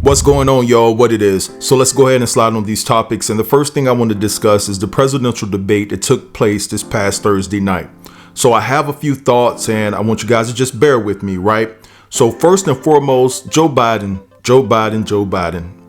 What's going on, y'all? What it is. So let's go ahead and slide on these topics. And the first thing I want to discuss is the presidential debate that took place this past Thursday night. So I have a few thoughts and I want you guys to just bear with me, right? So first and foremost, Joe Biden.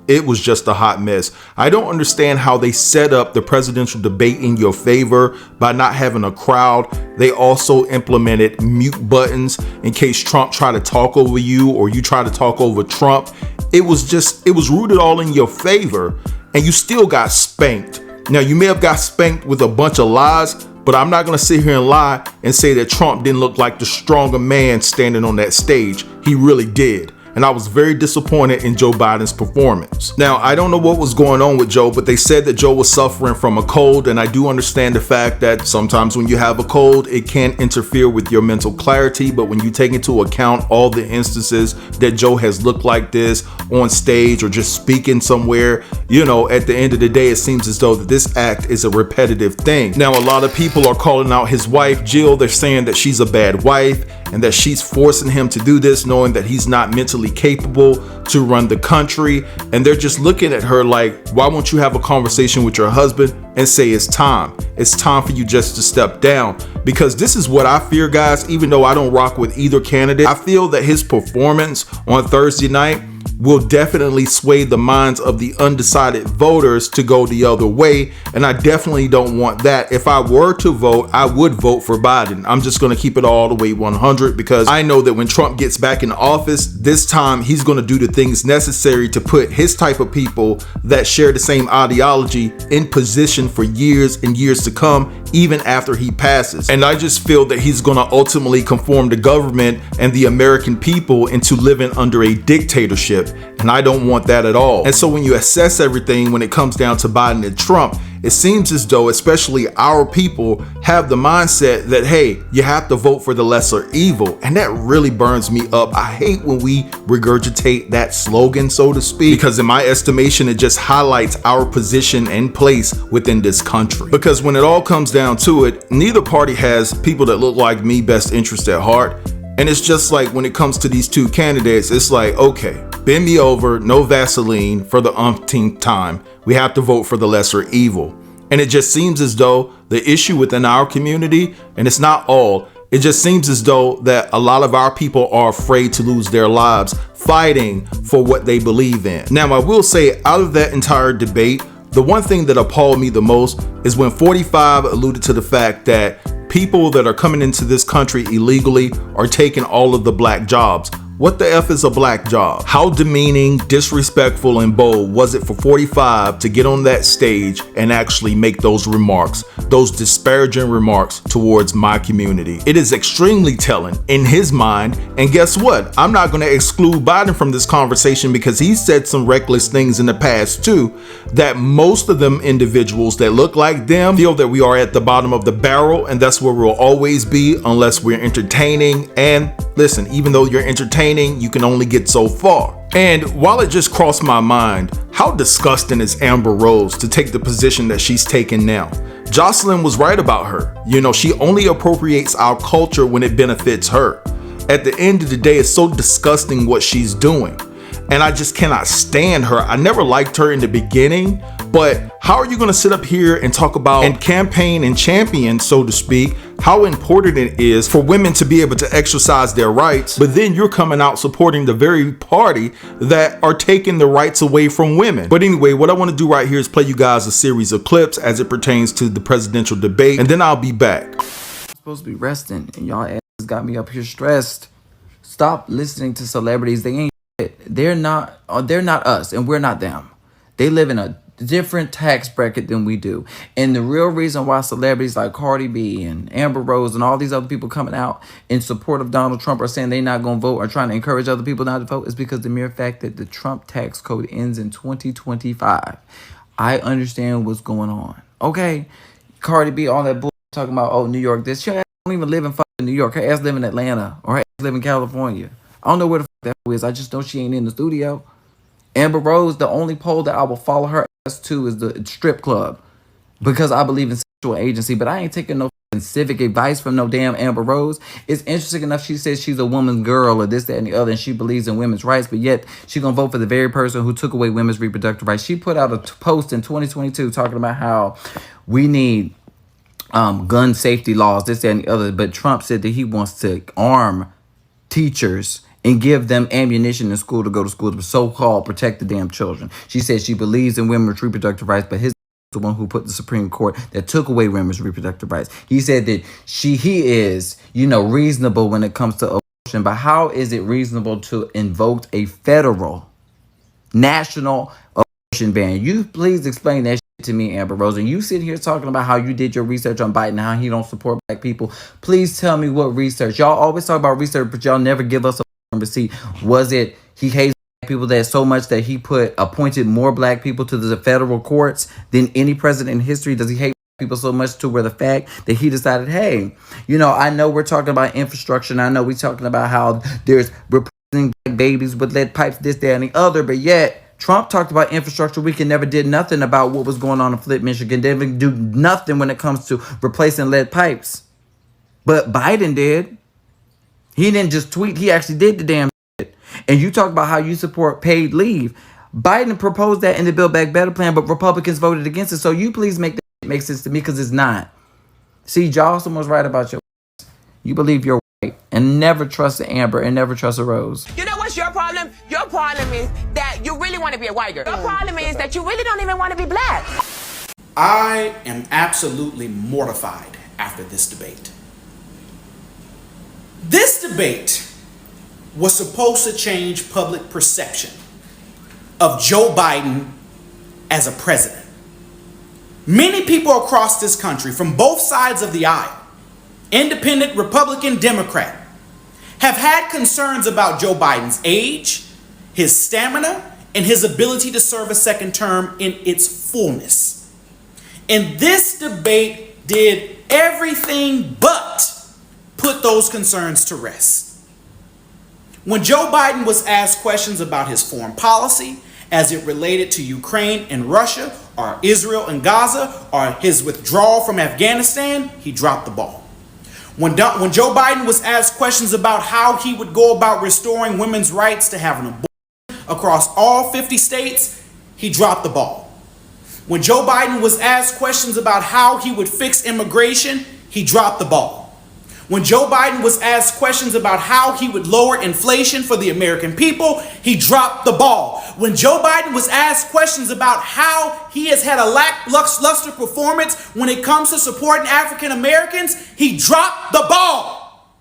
It was just a hot mess. I don't understand how they set up the presidential debate in your favor by not having a crowd. They also implemented mute buttons in case Trump tried to talk over you or you try to talk over Trump. It was rooted all in your favor and you still got spanked. Now, you may have got spanked with a bunch of lies, but I'm not going to sit here and lie and say that Trump didn't look like the stronger man standing on that stage. He really did. And I was very disappointed in Joe Biden's performance. Now, I don't know what was going on with Joe, but they said that Joe was suffering from a cold. And I do understand the fact that sometimes when you have a cold, it can interfere with your mental clarity. But when you take into account all the instances that Joe has looked like this on stage or just speaking somewhere, you know, at the end of the day, it seems as though that this act is a repetitive thing. Now, a lot of people are calling out his wife, Jill. They're saying that she's a bad wife and that she's forcing him to do this, knowing that he's not mentally capable to run the country. And they're just looking at her like, why won't you have a conversation with your husband and say it's time for you just to step down? Because this is what I fear, guys. Even though I don't rock with either candidate, I feel that his performance on Thursday night will definitely sway the minds of the undecided voters to go the other way. And I definitely don't want that. If I were to vote, I would vote for Biden. I'm just going to keep it all the way 100 because I know that when Trump gets back in office, this time he's going to do the things necessary to put his type of people that share the same ideology in position for years and years to come, even after he passes. And I just feel that he's going to ultimately conform the government and the American people into living under a dictatorship. And I don't want that at all. And so when you assess everything when it comes down to Biden and Trump, it seems as though especially our people have the mindset that, hey, you have to vote for the lesser evil. And that really burns me up. I hate when we regurgitate that slogan, so to speak, because in my estimation, it just highlights our position and place within this country. Because when it all comes down to it, neither party has people that look like me best interest at heart. And it's just like when it comes to these two candidates, it's like, okay, bend me over, no Vaseline for the umpteenth time. We have to vote for the lesser evil. And it just seems as though the issue within our community, and it's not all, it just seems as though that a lot of our people are afraid to lose their lives fighting for what they believe in. Now, I will say out of that entire debate, the one thing that appalled me the most is when 45 alluded to the fact that people that are coming into this country illegally are taking all of the black jobs. What the F is a black job? How demeaning, disrespectful, and bold was it for 45 to get on that stage and actually make those remarks, those disparaging remarks towards my community? It is extremely telling in his mind. And guess what? I'm not going to exclude Biden from this conversation because he said some reckless things in the past too, that most of them individuals that look like them feel that we are at the bottom of the barrel, and that's where we'll always be unless we're entertaining. And listen, even though you're entertaining, you can only get so far. And while it just crossed my mind, how disgusting is Amber Rose to take the position that she's taken now? Jocelyn was right about her. You know, she only appropriates our culture when it benefits her. At the end of the day, it's so disgusting what she's doing. And I just cannot stand her. I never liked her in the beginning, but how are you going to sit up here and talk about and campaign and champion, so to speak, how important it is for women to be able to exercise their rights, but then you're coming out supporting the very party that are taking the rights away from women? But anyway, what I want to do right here is play you guys a series of clips as it pertains to the presidential debate, and then I'll be back. I'm supposed to be resting, and y'all asses got me up here stressed. Stop listening to celebrities. They ain't shit. They're not us, and we're not them. They live in a different tax bracket than we do. And the real reason why celebrities like Cardi B and Amber Rose and all these other people coming out in support of Donald Trump are saying they're not going to vote or trying to encourage other people not to vote is because the mere fact that the Trump tax code ends in 2025. I understand what's going on. Okay? Cardi B, all that bull talking about, oh, New York, this. She don't even live in fucking New York. Her ass live in Atlanta or her ass live in California. I don't know where the fuck that is. I just know she ain't in the studio. Amber Rose, the only poll that I will follow her ass to is the strip club because I believe in sexual agency, but I ain't taking no civic advice from no damn Amber Rose. It's interesting enough, she says she's a woman's girl or this, that, and the other, and she believes in women's rights, but yet she gonna vote for the very person who took away women's reproductive rights. She put out a post in 2022 talking about how we need gun safety laws, this, that, and the other, but Trump said that he wants to arm teachers and give them ammunition in school to go to school to so-called protect the damn children. She said she believes in women's reproductive rights, but his the one who put the Supreme Court that took away women's reproductive rights. He said that he is, reasonable when it comes to abortion, but how is it reasonable to invoke a federal national abortion ban? You please explain that shit to me, Amber Rose. And you sit here talking about how you did your research on Biden and how he don't support black people. Please tell me what research. Y'all always talk about research, but y'all never give us a receipt. Was it he hates people that so much that he appointed more black people to the federal courts than any president in history? Does he hate people so much to where the fact that he decided, hey, I know we're talking about infrastructure, and I know we're talking about how there's replacing black babies with lead pipes, this, that, and the other, but yet Trump talked about infrastructure. We can never did nothing about what was going on in Flint, Michigan. Didn't do nothing when it comes to replacing lead pipes. But Biden did. He didn't just tweet. He actually did the damn shit. And you talk about how you support paid leave. Biden proposed that in the Build Back Better plan, but Republicans voted against it. So you please make that make sense to me, because it's not. See, Jocelyn was right about your. You believe you're white and never trust an Amber and never trust a Rose. You know what's your problem? Your problem is that you really want to be a white girl. Your problem is that you really don't even want to be black. I am absolutely mortified after this debate. This debate was supposed to change public perception of Joe Biden as a president. Many people across this country, from both sides of the aisle, independent, Republican, Democrat, have had concerns about Joe Biden's age, his stamina, and his ability to serve a second term in its fullness. And this debate did everything but put those concerns to rest. When Joe Biden was asked questions about his foreign policy as it related to Ukraine and Russia, or Israel and Gaza, or his withdrawal from Afghanistan, he dropped the ball. When Joe Biden was asked questions about how he would go about restoring women's rights to have an abortion across all 50 states, he dropped the ball. When Joe Biden was asked questions about how he would fix immigration, he dropped the ball. When Joe Biden was asked questions about how he would lower inflation for the American people, he dropped the ball. When Joe Biden was asked questions about how he has had a lackluster performance when it comes to supporting African Americans, he dropped the ball.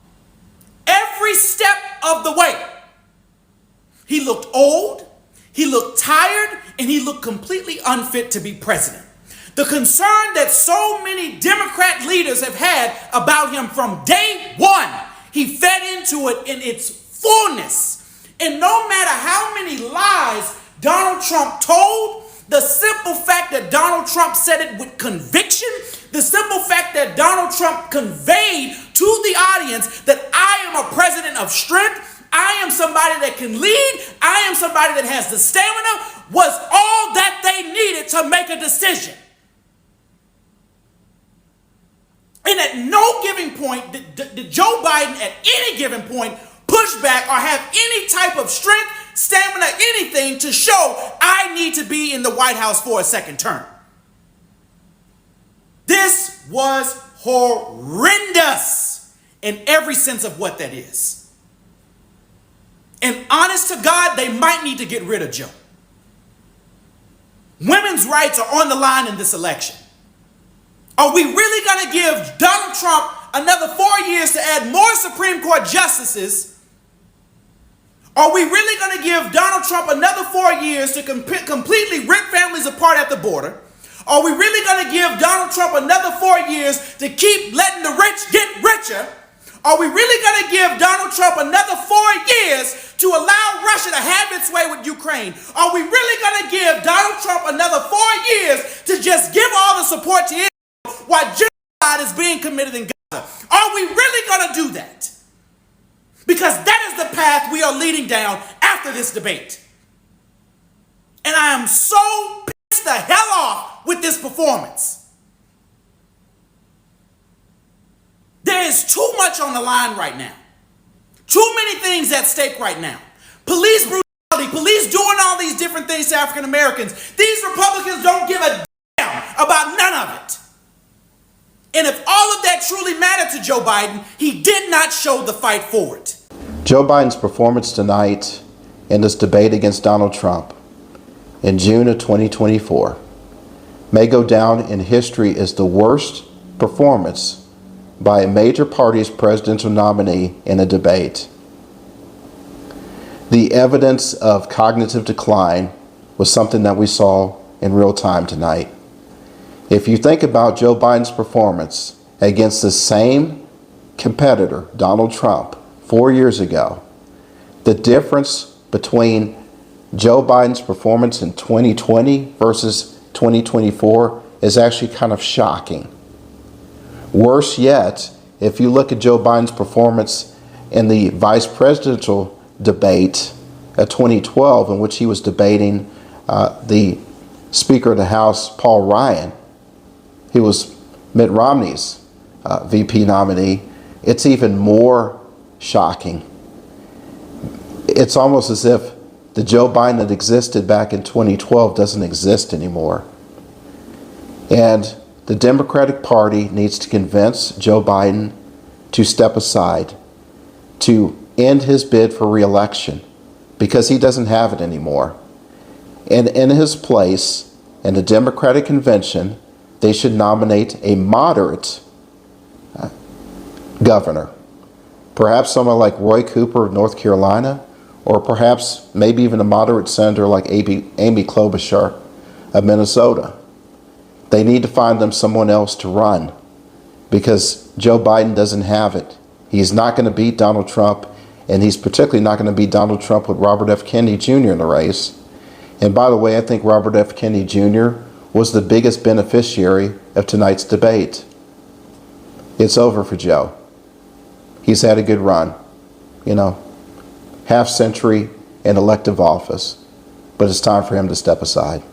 Every step of the way. He looked old, he looked tired, and he looked completely unfit to be president. The concern that so many Democrat leaders have had about him from day one, he fed into it in its fullness. And no matter how many lies Donald Trump told, the simple fact that Donald Trump said it with conviction, the simple fact that Donald Trump conveyed to the audience that I am a president of strength, I am somebody that can lead, I am somebody that has the stamina, was all that they needed to make a decision. And at no given point did Joe Biden at any given point push back or have any type of strength, stamina, anything to show I need to be in the White House for a second term. This was horrendous in every sense of what that is. And honest to God, they might need to get rid of Joe. Women's rights are on the line in this election. Are we really going to give Donald Trump another 4 years to add more Supreme Court justices? Are we really going to give Donald Trump another 4 years to completely rip families apart at the border? Are we really going to give Donald Trump another 4 years to keep letting the rich get richer? Are we really going to give Donald Trump another 4 years to allow Russia to have its way with Ukraine? Are we really going to give Donald Trump another 4 years to just give all the support to Israel while genocide is being committed in Gaza? Are we really going to do that? Because that is the path we are leading down after this debate. And I am so pissed the hell off with this performance. There is too much on the line right now. Too many things at stake right now. Police brutality, police doing all these different things to African Americans. These Republicans don't give a damn about none of it. And if all of that truly mattered to Joe Biden, he did not show the fight for it. Joe Biden's performance tonight in this debate against Donald Trump in June of 2024 may go down in history as the worst performance by a major party's presidential nominee in a debate. The evidence of cognitive decline was something that we saw in real time tonight. If you think about Joe Biden's performance against the same competitor, Donald Trump, 4 years ago, the difference between Joe Biden's performance in 2020 versus 2024 is actually kind of shocking. Worse yet, if you look at Joe Biden's performance in the vice presidential debate of 2012, in which he was debating the Speaker of the House, Paul Ryan, he was Mitt Romney's VP nominee, it's even more shocking. It's almost as if the Joe Biden that existed back in 2012 doesn't exist anymore. And the Democratic Party needs to convince Joe Biden to step aside, to end his bid for re-election, because he doesn't have it anymore. And in his place, in the Democratic convention, they should nominate a moderate governor. Perhaps someone like Roy Cooper of North Carolina, or perhaps maybe even a moderate senator like Amy Klobuchar of Minnesota. They need to find them someone else to run, because Joe Biden doesn't have it. He's not going to beat Donald Trump, and he's particularly not going to beat Donald Trump with Robert F. Kennedy Jr. in the race. And by the way, I think Robert F. Kennedy Jr. was the biggest beneficiary of tonight's debate. It's over for Joe. He's had a good run, half century in elective office, but it's time for him to step aside.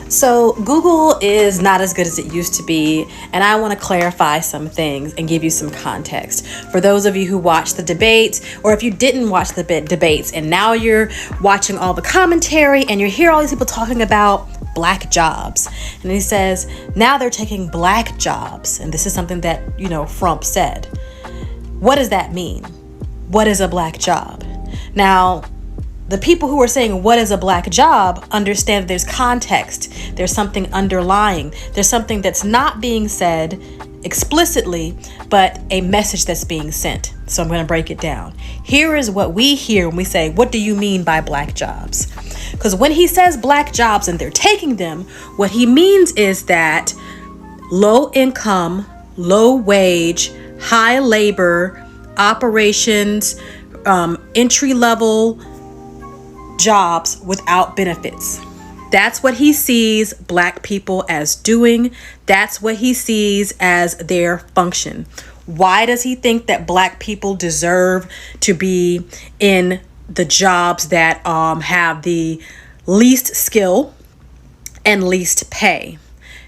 So Google is not as good as it used to be, and I want to clarify some things and give you some context. For those of you who watched the debates, or if you didn't watch the debates and now you're watching all the commentary and you hear all these people talking about black jobs, and he says now they're taking black jobs, and this is something that Trump said. What does that mean? What is a black job? Now, the people who are saying what is a black job understand that there's context, there's something underlying, there's something that's not being said explicitly, but a message that's being sent. So I'm going to break it down. Here is what we hear when we say, what do you mean by black jobs? Because when he says black jobs and they're taking them, what he means is that low income, low wage, high labor operations, entry level jobs without benefits. That's what he sees black people as doing. That's what he sees as their function. Why does he think that black people deserve to be in the jobs that have the least skill and least pay?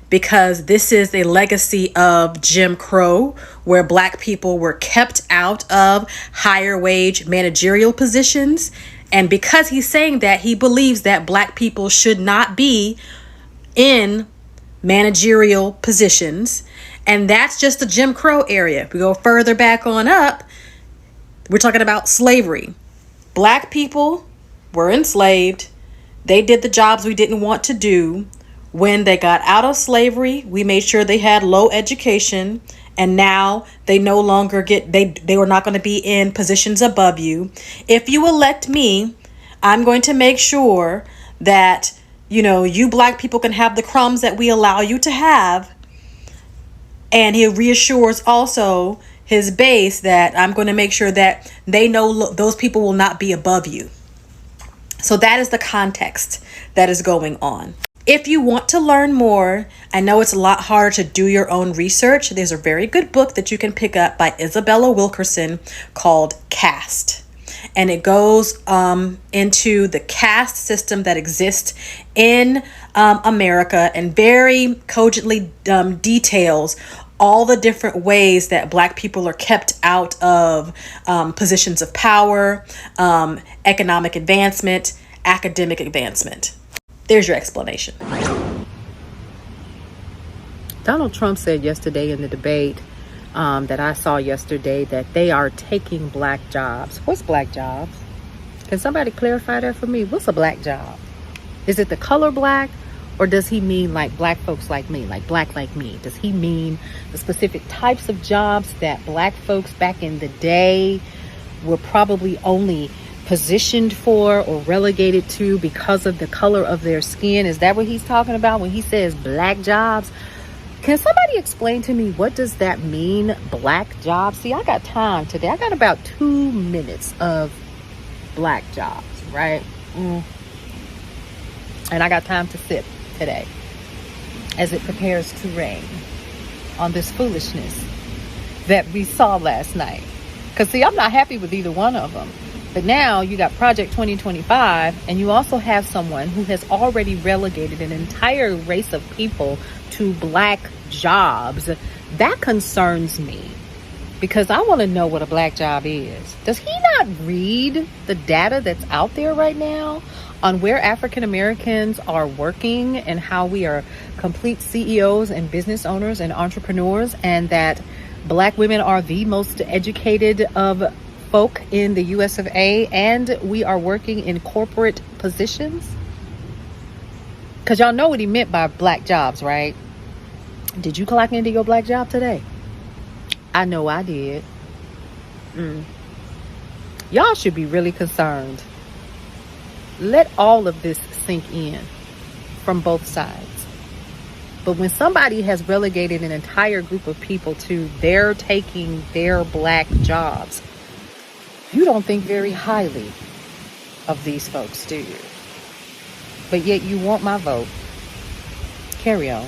Because this is a legacy of Jim Crow, where black people were kept out of higher wage managerial positions. And because he's saying that, he believes that black people should not be in managerial positions. And that's just the Jim Crow area. If we go further back on up, we're talking about slavery. Black people were enslaved. They did the jobs we didn't want to do. When they got out of slavery, we made sure they had low education, and now they no longer they were not going to be in positions above you. If you elect me, I'm going to make sure that, you black people can have the crumbs that we allow you to have. And he reassures also his base that I'm going to make sure that they know those people will not be above you. So that is the context that is going on. If you want to learn more, I know it's a lot harder to do your own research. There's a very good book that you can pick up by Isabella Wilkerson called Caste. And it goes into the caste system that exists in America and very cogently details all the different ways that Black people are kept out of positions of power, economic advancement, academic advancement. There's your explanation. Donald Trump said yesterday in the debate that I saw yesterday that they are taking Black jobs. What's Black jobs? Can somebody clarify that for me? What's a Black job? Is it the color Black? Or does he mean like Black folks like me, like Black like me? Does he mean the specific types of jobs that Black folks back in the day were probably only positioned for or relegated to because of the color of their skin? Is that what he's talking about when he says Black jobs? Can somebody explain to me, what does that mean, Black jobs? See, I got time today. I got about 2 minutes of Black jobs, right? And I got time to sip today as it prepares to rain on this foolishness that we saw last night. Because, see, I'm not happy with either one of them. But now you got Project 2025, and you also have someone who has already relegated an entire race of people to Black jobs. That concerns me, because I want to know what a Black job is. Does he not read the data that's out there right now on where African Americans are working and how we are complete CEOs and business owners and entrepreneurs, and that Black women are the most educated of folk in the US of A, and we are working in corporate positions? Because y'all know what he meant by Black jobs, right? Did you clock into your Black job today? I know I did. Y'all should be really concerned. Let all of this sink in from both sides. But when somebody has relegated an entire group of people to they're taking their Black jobs, you don't think very highly of these folks, do you? But yet you want my vote. Carry on.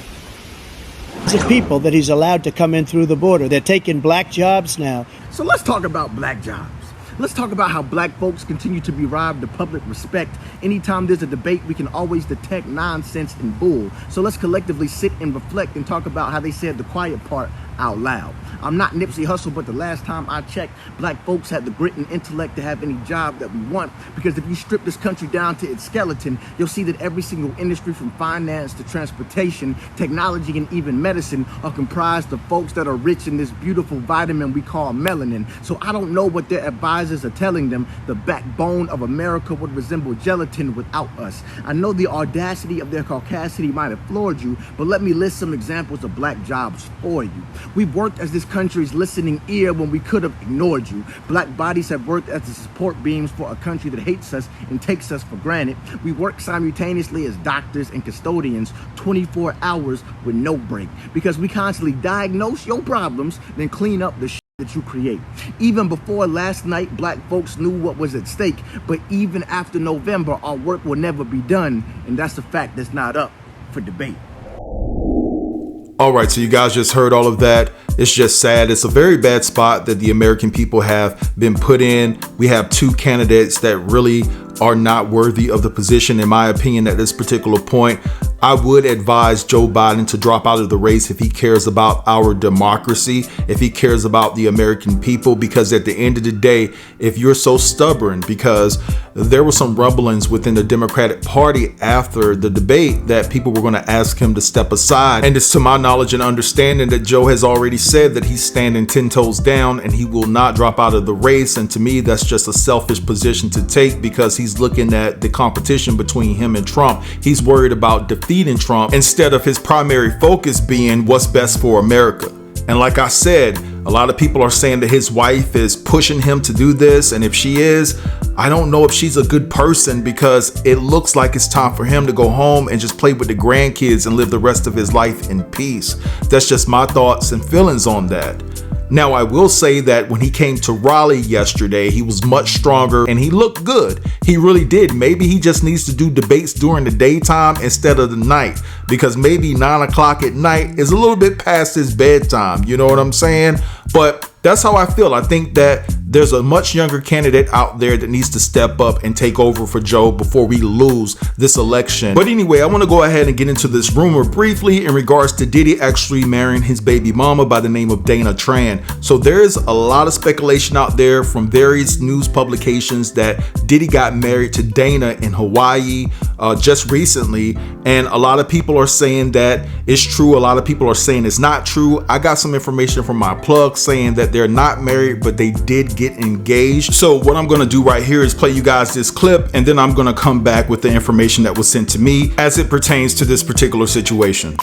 Of people that he's allowed to come in through the border. They're taking Black jobs now. So let's talk about Black jobs. Let's talk about how Black folks continue to be robbed of public respect. Anytime there's a debate, we can always detect nonsense and bull. So let's collectively sit and reflect and talk about how they said the quiet part out loud. I'm not Nipsey Hussle, but the last time I checked, Black folks had the grit and intellect to have any job that we want. Because if you strip this country down to its skeleton, you'll see that every single industry, from finance to transportation, technology, and even medicine, are comprised of folks that are rich in this beautiful vitamin we call melanin. So I don't know what their advisors are telling them. The backbone of America would resemble gelatin without us. I know the audacity of their caucasity might have floored you, but let me list some examples of Black jobs for you. We've worked as this country's listening ear when we could have ignored you. Black bodies have worked as the support beams for a country that hates us and takes us for granted. We work simultaneously as doctors and custodians 24 hours with no break, because we constantly diagnose your problems, then clean up the shit that you create. Even before last night, Black folks knew what was at stake, but even after November, our work will never be done, and that's a fact that's not up for debate. All right, so you guys just heard all of that. It's just sad. It's a very bad spot that the American people have been put in. We have two candidates that really are not worthy of the position, in my opinion, at this particular point. I would advise Joe Biden to drop out of the race if he cares about our democracy, if he cares about the American people, because at the end of the day, if you're so stubborn, because there were some rumblings within the Democratic Party after the debate that people were going to ask him to step aside. And it's to my knowledge and understanding that Joe has already said that he's standing 10 toes down and he will not drop out of the race. And to me, that's just a selfish position to take, because he's looking at the competition between him and Trump. He's worried about defeating Trump instead of his primary focus being what's best for America. And like I said, a lot of people are saying that his wife is pushing him to do this. And if she is, I don't know if she's a good person, because it looks like it's time for him to go home and just play with the grandkids and live the rest of his life in peace. That's just my thoughts and feelings on that. Now, I will say that when he came to Raleigh yesterday, he was much stronger and he looked good. He really did. Maybe he just needs to do debates during the daytime instead of the night, because maybe 9 o'clock at night is a little bit past his bedtime. You know what I'm saying? But That's how I feel. I think that there's a much younger candidate out there that needs to step up and take over for Joe before we lose this election. But anyway, I want to go ahead and get into this rumor briefly in regards to Diddy actually marrying his baby mama by the name of Dana Tran. So there's a lot of speculation out there from various news publications that Diddy got married to Dana in Hawaii just recently, and a lot of people are saying that it's true. A lot of people are saying it's not true. I got some information from my plug saying that they're not married, but they did get engaged. So what I'm going to do right here is play you guys this clip, and then I'm going to come back with the information that was sent to me as it pertains to this particular situation.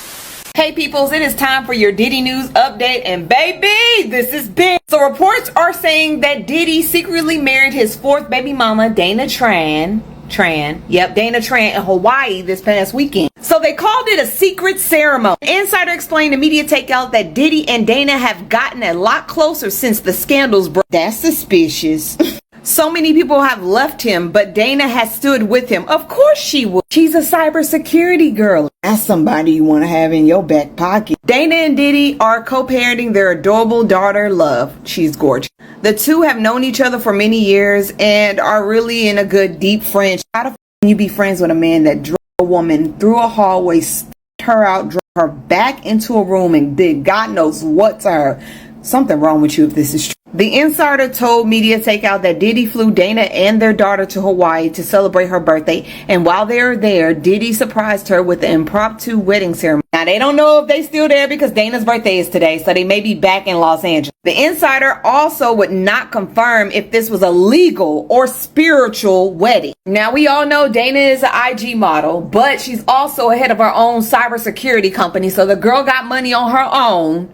Hey peoples, it is time for your Diddy news update, and baby, this is big. So reports are saying that Diddy secretly married his fourth baby mama, Dana Tran in Hawaii this past weekend. So they called it a secret ceremony. Insider explained to Media Takeout that Diddy and Dana have gotten a lot closer since the scandals broke. That's suspicious. So many people have left him, but Dana has stood with him. Of course she would. She's a cybersecurity girl. That's somebody you want to have in your back pocket. Dana and Diddy are co-parenting their adorable daughter, Love. She's gorgeous. The two have known each other for many years and are really in a good, deep friendship. How the f*** can you be friends with a man that drove a woman through a hallway, stood her out, drove her back into a room, and did God knows what to her? Something wrong with you if this is true. The insider told Media Takeout that Diddy flew Dana and their daughter to Hawaii to celebrate her birthday, and while they were there, Diddy surprised her with an impromptu wedding ceremony. Now, they don't know if they still there because Dana's birthday is today, so they may be back in Los Angeles. The insider also would not confirm if this was a legal or spiritual wedding. Now, we all know Dana is an IG model, but she's also head of her own cybersecurity company, so the girl got money on her own.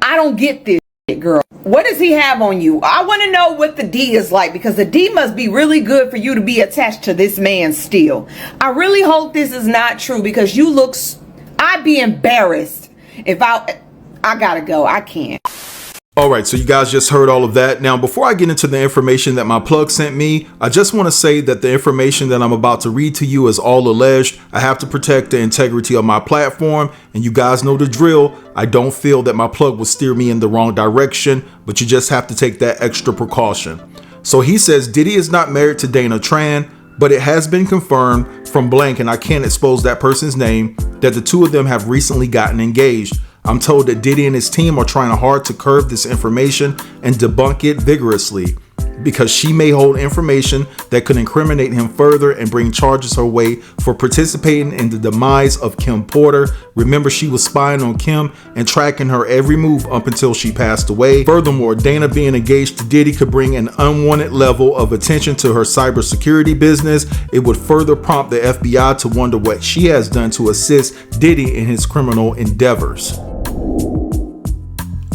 I don't get this shit, girl. What does he have on you? I want to know what the D is like, because the D must be really good for you to be attached to this man still. I really hope this is not true, because you look... I'd be embarrassed if I gotta go. I can't. All right, so you guys just heard all of that. Now, before I get into the information that my plug sent me, I just want to say that the information that I'm about to read to you is all alleged. I have to protect the integrity of my platform, and you guys know the drill. I don't feel that my plug will steer me in the wrong direction, but you just have to take that extra precaution. So he says Diddy is not married to Dana Tran, but it has been confirmed from blank, and I can't expose that person's name, that the two of them have recently gotten engaged. I'm told that Diddy and his team are trying hard to curb this information and debunk it vigorously, because she may hold information that could incriminate him further and bring charges her way for participating in the demise of Kim Porter. Remember, she was spying on Kim and tracking her every move up until she passed away. Furthermore, Dana being engaged to Diddy could bring an unwanted level of attention to her cybersecurity business. It would further prompt the FBI to wonder what she has done to assist Diddy in his criminal endeavors.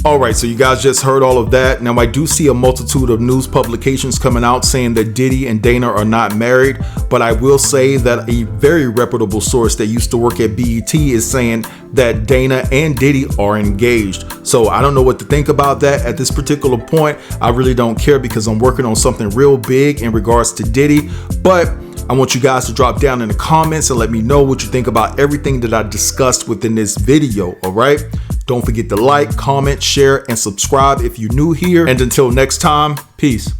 All right, so you guys just heard all of that. Now, I do see a multitude of news publications coming out saying that Diddy and Dana are not married, but I will say that a very reputable source that used to work at BET is saying that Dana and Diddy are engaged. So I don't know what to think about that at this particular point. I really don't care, because I'm working on something real big in regards to Diddy, but I want you guys to drop down in the comments and let me know what you think about everything that I discussed within this video, all right? Don't forget to like, comment, share, and subscribe if you're new here. And until next time, peace.